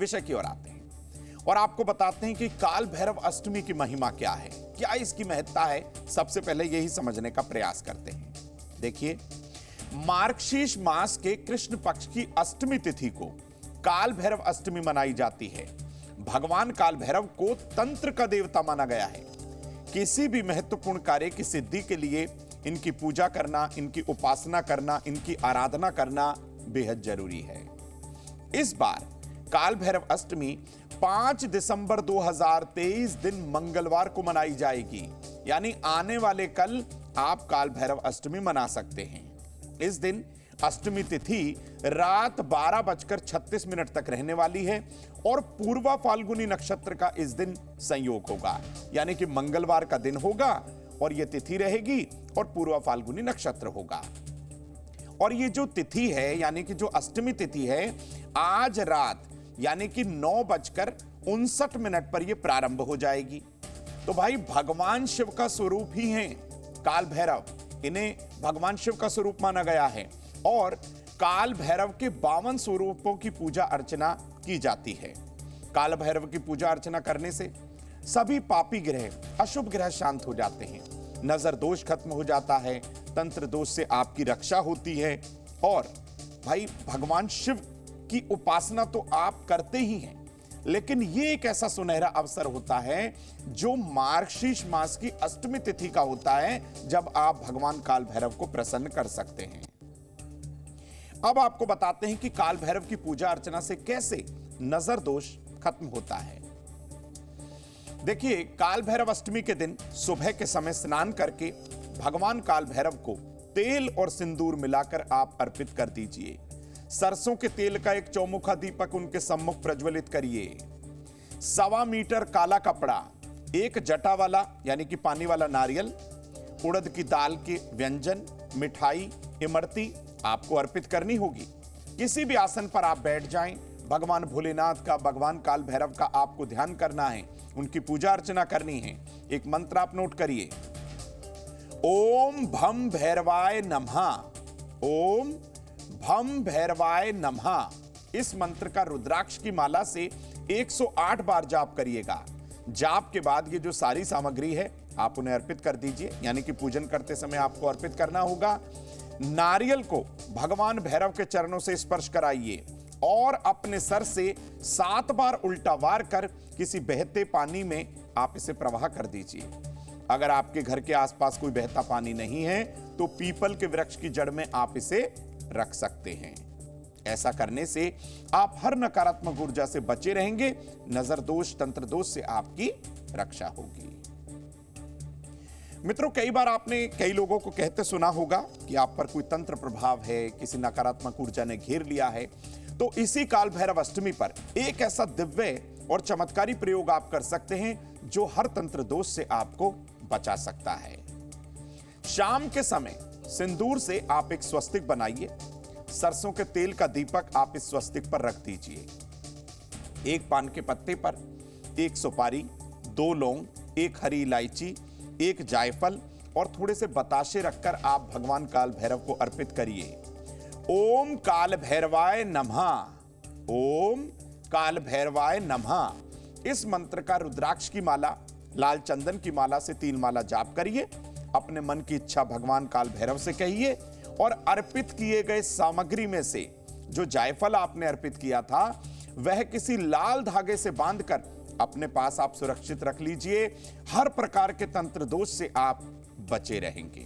विषय की ओर आते हैं और आपको बताते हैं कि काल भैरव अष्टमी की महिमा क्या है, क्या इसकी महत्ता है। सबसे पहले यही समझने का प्रयास करते हैं। देखिए, मार्गशीर्ष मास के कृष्ण पक्ष की अष्टमी तिथि को काल भैरव अष्टमी मनाई जाती है। भगवान काल भैरव को तंत्र का देवता माना गया है। किसी भी महत्वपूर्ण कार्य की सिद्धि के लिए इनकी पूजा करना, इनकी उपासना करना, इनकी आराधना करना बेहद जरूरी है। इस बार काल भैरव अष्टमी 5 दिसंबर 2023 दिन मंगलवार को मनाई जाएगी, यानी आने वाले कल आप काल भैरव अष्टमी मना सकते हैं। इस दिन अष्टमी तिथि रात 12:36 तक रहने वाली है और पूर्वा फाल्गुनी नक्षत्र का इस दिन संयोग होगा, यानी कि मंगलवार का दिन होगा और यह तिथि रहेगी और पूर्वा फाल्गुनी नक्षत्र होगा। और ये जो तिथि है, यानी कि जो अष्टमी तिथि है, आज रात यानी कि 9:59 पर यह प्रारंभ हो जाएगी। तो भाई, भगवान शिव का स्वरूप ही है काल भैरव, इन्हें भगवान शिव का स्वरूप माना गया है और काल भैरव के 52 स्वरूपों की पूजा अर्चना की जाती है। काल भैरव की पूजा अर्चना करने से सभी पापी ग्रह, अशुभ ग्रह शांत हो जाते हैं, नजर दोष खत्म हो जाता है, तंत्र दोष से आपकी रक्षा होती है। और भाई, भगवान शिव की उपासना तो आप करते ही हैं, लेकिन ये एक ऐसा सुनहरा अवसर होता है जो मार्गशीर्ष मास की अष्टमी तिथि का होता है, जब आप भगवान काल भैरव को प्रसन्न कर सकते हैं। अब आपको बताते हैं कि काल भैरव की पूजा अर्चना से कैसे नजर दोष खत्म होता है। देखिए, काल भैरव अष्टमी के दिन सुबह के समय स्नान करके भगवान काल भैरव को तेल और सिंदूर मिलाकर आप अर्पित कर दीजिए। सरसों के तेल का एक चौमुखा दीपक उनके सम्मुख प्रज्वलित करिए। 1.25 मीटर काला कपड़ा, एक जटा वाला यानी कि पानी वाला नारियल, उड़द की दाल के व्यंजन, मिठाई, इमरती आपको अर्पित करनी होगी। किसी भी आसन पर आप बैठ जाएं, भगवान भोलेनाथ का, भगवान काल भैरव का आपको ध्यान करना है, उनकी पूजा अर्चना करनी है। एक मंत्र आप नोट करिए, ओम भम भैरवाय नमः, ओम भम भैरवाय नमः। इस मंत्र का रुद्राक्ष की माला से 108 बार जाप करिएगा। जाप के बाद ये जो सारी सामग्री है आप उन्हें अर्पित कर दीजिए, यानी कि पूजन करते समय आपको अर्पित करना होगा। नारियल को भगवान भैरव के चरणों से स्पर्श कराइए और अपने सर से 7 बार उल्टा वार कर किसी बहते पानी में आप इसे प्रवाह कर दीजिए। अगर आपके घर के आसपास कोई बहता पानी नहीं है तो पीपल के वृक्ष की जड़ में आप इसे रख सकते हैं। ऐसा करने से आप हर नकारात्मक ऊर्जा से बचे रहेंगे, नजर दोष, तंत्र दोष से आपकी रक्षा होगी। मित्रों, कई बार आपने कई लोगों को कहते सुना होगा कि आप पर कोई तंत्र प्रभाव है, किसी नकारात्मक ऊर्जा ने घेर लिया है। तो इसी काल भैरव अष्टमी पर एक ऐसा दिव्य और चमत्कारी प्रयोग आप कर सकते हैं जो हर तंत्र दोष से आपको बचा सकता है। शाम के समय सिंदूर से आप एक स्वस्तिक बनाइए। सरसों के तेल का दीपक आप इस स्वस्तिक पर रख दीजिए। एक पान के पत्ते पर 1 सुपारी, 2 लौंग, 1 हरी इलायची, 1 जायफल और थोड़े से बताशे रखकर आप भगवान काल भैरव को अर्पित करिए। ओम काल भैरवाय नमः, ओम काल भैरवाय नमः। इस मंत्र का रुद्राक्ष की माला, लाल चंदन की माला से 3 माला जाप करिए। अपने मन की इच्छा भगवान काल भैरव से कहिए और अर्पित किए गए सामग्री में से जो जायफल आपने अर्पित किया था वह किसी लाल धागे से बांधकर अपने पास आप सुरक्षित रख लीजिए। हर प्रकार के तंत्र दोष से आप बचे रहेंगे।